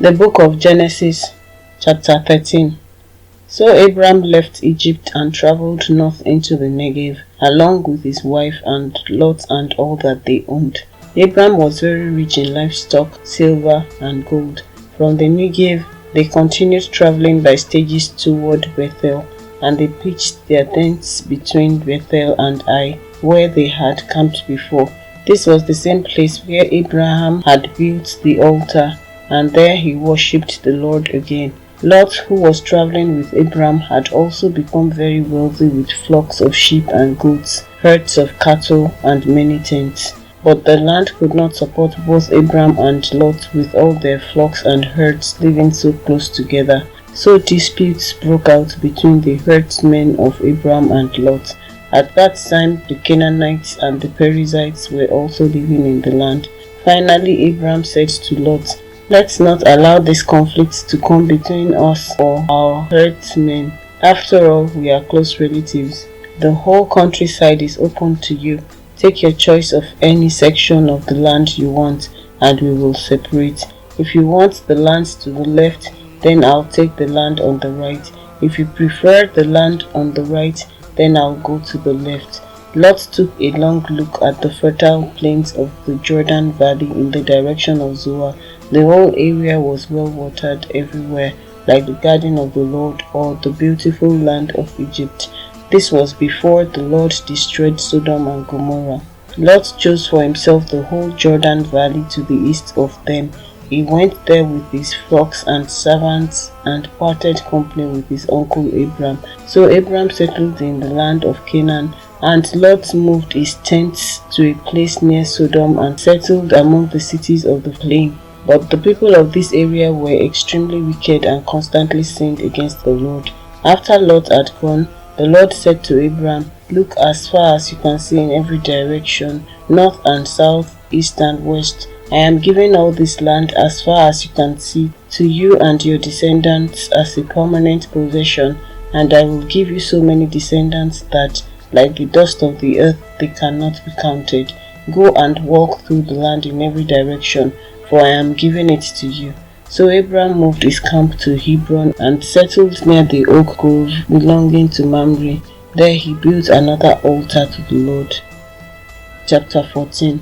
The book of Genesis, chapter 13. So Abram left Egypt and traveled north into the Negev, along with his wife and Lot and all that they owned. Abram was very rich in livestock, silver, and gold. From the Negev, they continued traveling by stages toward Bethel, and they pitched their tents between Bethel and Ai, where they had camped before. This was the same place where Abraham had built the altar, and there he worshipped the Lord again. Lot, who was traveling with Abram, had also become very wealthy with flocks of sheep and goats, herds of cattle, and many tents. But the land could not support both Abram and Lot with all their flocks and herds living so close together. So disputes broke out between the herdsmen of Abram and Lot. At that time, the Canaanites and the Perizzites were also living in the land. Finally, Abram said to Lot, "Let's not allow this conflict to come between us or our herdsmen. After all, we are close relatives. The whole countryside is open to you. Take your choice of any section of the land you want, and we will separate. If you want the land to the left, then I'll take the land on the right. If you prefer the land on the right, then I'll go to the left." Lot took a long look at the fertile plains of the Jordan Valley in the direction of Zoar. The whole area was well watered everywhere, like the garden of the Lord or the beautiful land of Egypt. This was before the Lord destroyed Sodom and Gomorrah. Lot chose for himself the whole Jordan Valley to the east of them. He went there with his flocks and servants and parted company with his uncle Abram. So Abram settled in the land of Canaan, and Lot moved his tents to a place near Sodom and settled among the cities of the plain. But the people of this area were extremely wicked and constantly sinned against the Lord. After Lot had gone, the Lord said to Abram, "Look as far as you can see in every direction, north and south, east and west. I am giving all this land as far as you can see to you and your descendants as a permanent possession, and I will give you so many descendants that, like the dust of the earth, they cannot be counted. Go and walk through the land in every direction, for I am giving it to you." So Abram moved his camp to Hebron and settled near the oak grove belonging to Mamre. There he built another altar to the Lord. Chapter 14.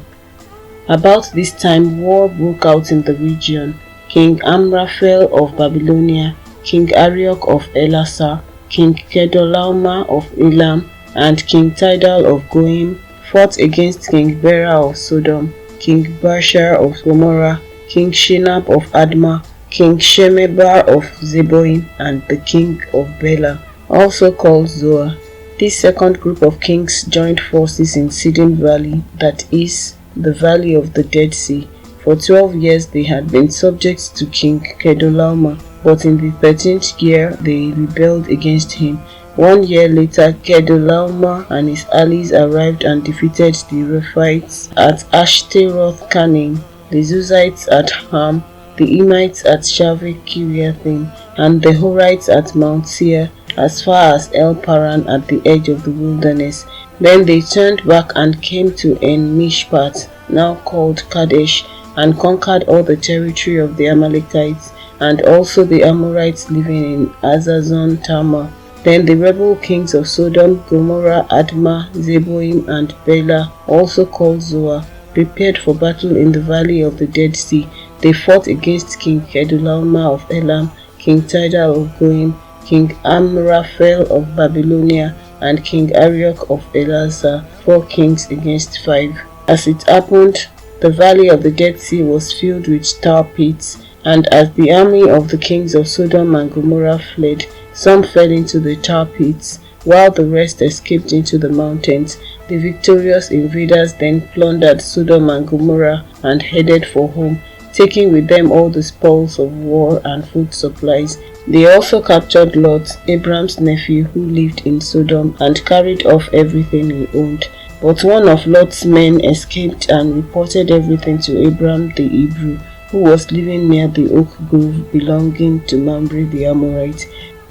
About this time, war broke out in the region. King Amraphel of Babylonia, King Arioch of Elasar, King Kedorlaomer of Elam, and King Tidal of Goim fought against King Bera of Sodom, King Bashar of Gomorrah, King Shinab of Admah, King Shemeber of Zeboim, and the king of Bela, also called Zoar. This second group of kings joined forces in Siddim Valley, that is, the Valley of the Dead Sea. For 12 years they had been subject to King Kedorlaomer, but in the 13th year they rebelled against him. 1 year later, Kedorlaomer and his allies arrived and defeated the Rephites at Ashteroth Canaan, the Zuzites at Ham, the Emites at Shaveh Kiriathim, and the Horites at Mount Seir, as far as El Paran at the edge of the wilderness. Then they turned back and came to En Mishpat, now called Kadesh, and conquered all the territory of the Amalekites, and also the Amorites living in Azazon Tamar. Then the rebel kings of Sodom, Gomorrah, Admah, Zeboim, and Bela, also called Zoar, prepared for battle in the Valley of the Dead Sea. They fought against King Kedorlaomer of Elam, King Tidal of Goim, King Amraphel of Babylonia, and King Arioch of Elasar, 4 kings against 5. As it happened, the Valley of the Dead Sea was filled with tar pits, and as the army of the kings of Sodom and Gomorrah fled, some fell into the tar pits, while the rest escaped into the mountains. The victorious invaders then plundered Sodom and Gomorrah and headed for home, taking with them all the spoils of war and food supplies. They also captured Lot, Abram's nephew, who lived in Sodom, and carried off everything he owned. But one of Lot's men escaped and reported everything to Abram the Hebrew, who was living near the oak grove belonging to Mamre the Amorite.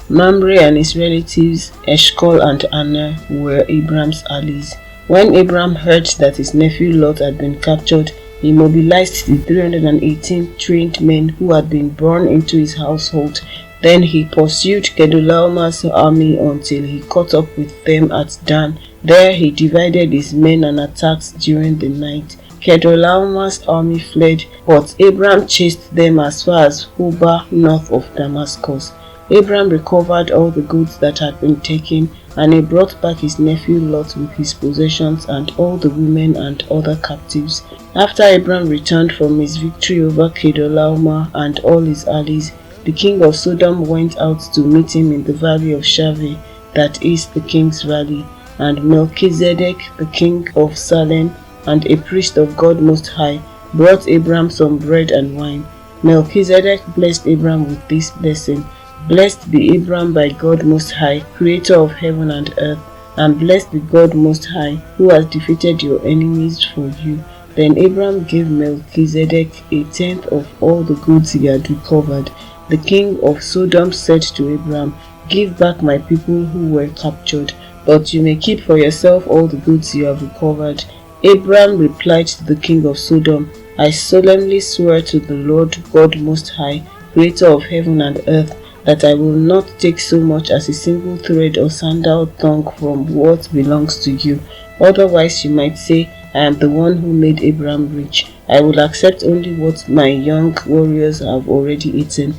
Mamre and his relatives, Eshcol and Aner, were Abram's allies. When Abram heard that his nephew Lot had been captured, He mobilized the 318 trained men who had been born into his household. Then he pursued Kedorlaomer's army until he caught up with them at Dan. There he divided his men and attacked during the night. Kedorlaomer's army fled, but Abram chased them as far as Hobah, north of Damascus. Abram recovered all the goods that had been taken, and he brought back his nephew Lot with his possessions and all the women and other captives. After Abram returned from his victory over Kedorlaomer and all his allies, the king of Sodom went out to meet him in the valley of Shaveh, that is the king's valley, and Melchizedek, the king of Salem, and a priest of God Most High, brought Abram some bread and wine. Melchizedek blessed Abram with this blessing: Blessed be Abram by God Most High, creator of heaven and earth, and blessed be God Most High, who has defeated your enemies for you. Then Abram gave Melchizedek a tenth of all the goods he had recovered. The king of Sodom said to Abram, Give back my people who were captured, but you may keep for yourself all the goods you have recovered. Abram replied to the king of Sodom, I solemnly swear to the Lord God Most High, creator of heaven and earth, that I will not take so much as a single thread or sandal thong from what belongs to you. Otherwise you might say, I am the one who made Abram rich. I will accept only what my young warriors have already eaten.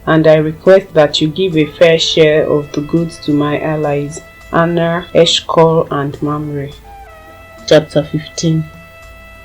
And I request that you give a fair share of the goods to my allies, Aner, Eshcol, and Mamre. Chapter 15.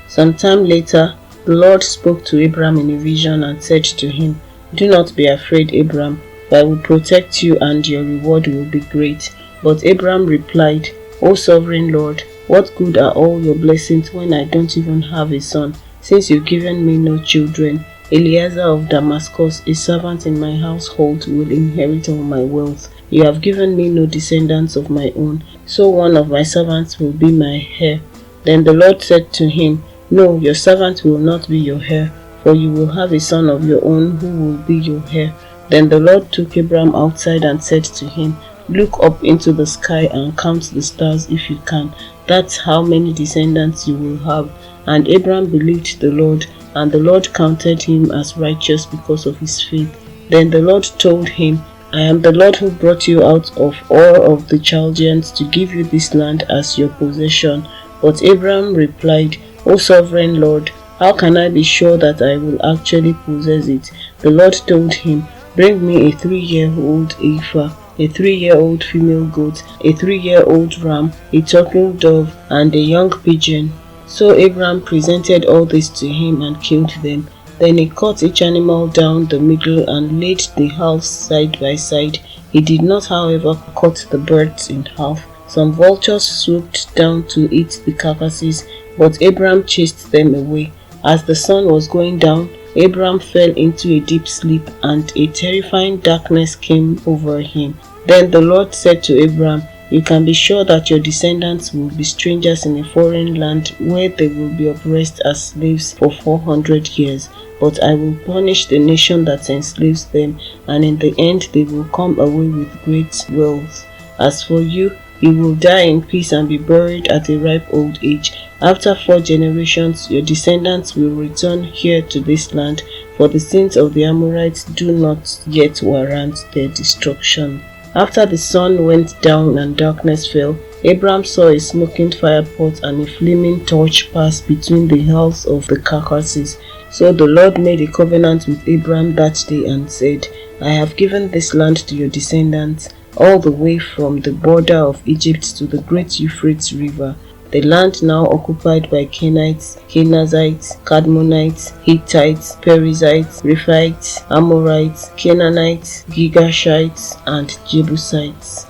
Sometime later, the Lord spoke to Abram in a vision and said to him, Do not be afraid, Abram, for I will protect you and your reward will be great. But Abram replied, O sovereign Lord, what good are all your blessings when I don't even have a son, since you've given me no children? Eliezer of Damascus, a servant in my household, will inherit all my wealth. You have given me no descendants of my own, so one of my servants will be my heir. Then the Lord said to him, No, your servant will not be your heir, for you will have a son of your own who will be your heir. Then the Lord took Abram outside and said to him, Look up into the sky and count the stars if you can. That's how many descendants you will have. And Abram believed the Lord, and the Lord counted him as righteous because of his faith. Then the Lord told him, I am the Lord who brought you out of Ur of the Chaldeans to give you this land as your possession. But Abram replied, O sovereign Lord, how can I be sure that I will actually possess it? The Lord told him, Bring me a 3-year-old heifer, a 3-year-old female goat, a 3-year-old ram, a turtle dove, and a young pigeon. So Abram presented all this to him and killed them. Then he cut each animal down the middle and laid the halves side by side. He did not, however, cut the birds in half. Some vultures swooped down to eat the carcasses, but Abram chased them away. As the sun was going down, Abram fell into a deep sleep, and a terrifying darkness came over him. Then the Lord said to Abram, You can be sure that your descendants will be strangers in a foreign land where they will be oppressed as slaves for 400 years. But I will punish the nation that enslaves them, and in the end they will come away with great wealth. As for you, you will die in peace and be buried at a ripe old age. After 4 generations, your descendants will return here to this land, for the sins of the Amorites do not yet warrant their destruction. After the sun went down and darkness fell, Abram saw a smoking firepot and a flaming torch pass between the halves of the carcasses. So the Lord made a covenant with Abram that day and said, I have given this land to your descendants, all the way from the border of Egypt to the great Euphrates River, the land now occupied by Kenites, Kenizzites, Kadmonites, Hittites, Perizzites, Rephites, Amorites, Canaanites, Girgashites, and Jebusites.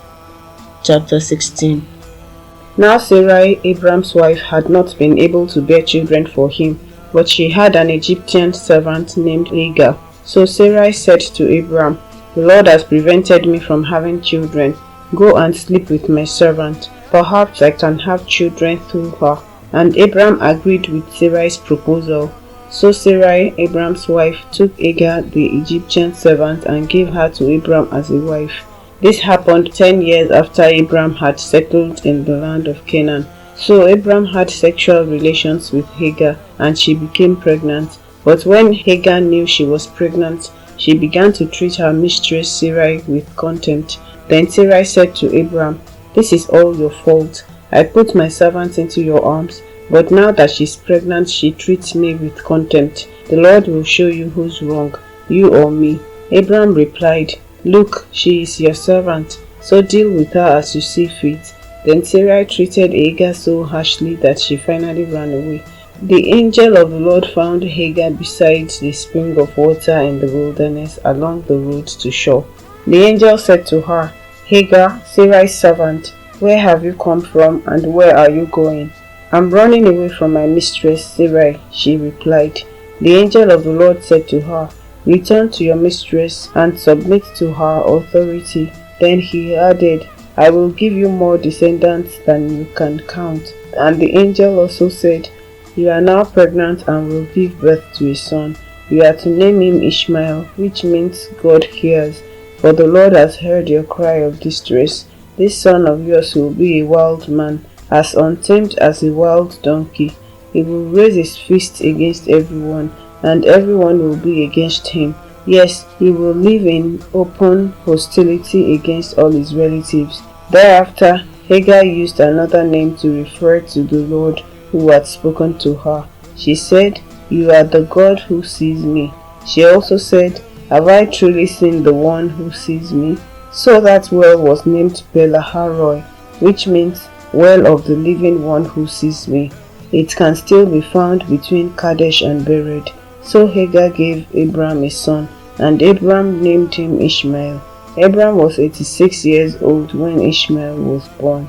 Chapter 16. Now Sarai, Abram's wife, had not been able to bear children for him, but she had an Egyptian servant named Hagar. So Sarai said to Abram, The Lord has prevented me from having children. Go and sleep with my servant. Perhaps I can have children through her. And Abram agreed with Sarai's proposal. So Sarai, Abram's wife, took Hagar, the Egyptian servant, and gave her to Abram as a wife. This happened 10 years after Abram had settled in the land of Canaan. So Abraham had sexual relations with Hagar, and she became pregnant. But when Hagar knew she was pregnant, she began to treat her mistress Sarai with contempt. Then Sarai said to Abraham, "This is all your fault. I put my servant into your arms, but now that she's pregnant, she treats me with contempt. The Lord will show you who's wrong, you or me." Abraham replied, "Look, she is your servant, so deal with her as you see fit." Then Sarai treated Hagar so harshly that she finally ran away. The angel of the Lord found Hagar beside the spring of water in the wilderness along the road to shore. The angel said to her, "Hagar, Sarai's servant, where have you come from and where are you going?" "I'm running away from my mistress Sarai," she replied. The angel of the Lord said to her, "Return to your mistress and submit to her authority." Then he added, "I will give you more descendants than you can count." And the angel also said, "You are now pregnant and will give birth to a son. You are to name him Ishmael, which means God hears, for the Lord has heard your cry of distress. This son of yours will be a wild man, as untamed as a wild donkey. He will raise his fist against everyone, and everyone will be against him. Yes, he will live in open hostility against all his relatives." Thereafter, Hagar used another name to refer to the Lord who had spoken to her. She said, "You are the God who sees me." She also said, "Have I truly seen the one who sees me?" So that well was named Belaharoi, which means well of the living one who sees me. It can still be found between Kadesh and Bered. So Hagar gave Abraham a son, and Abraham named him Ishmael. Abraham was 86 years old when Ishmael was born.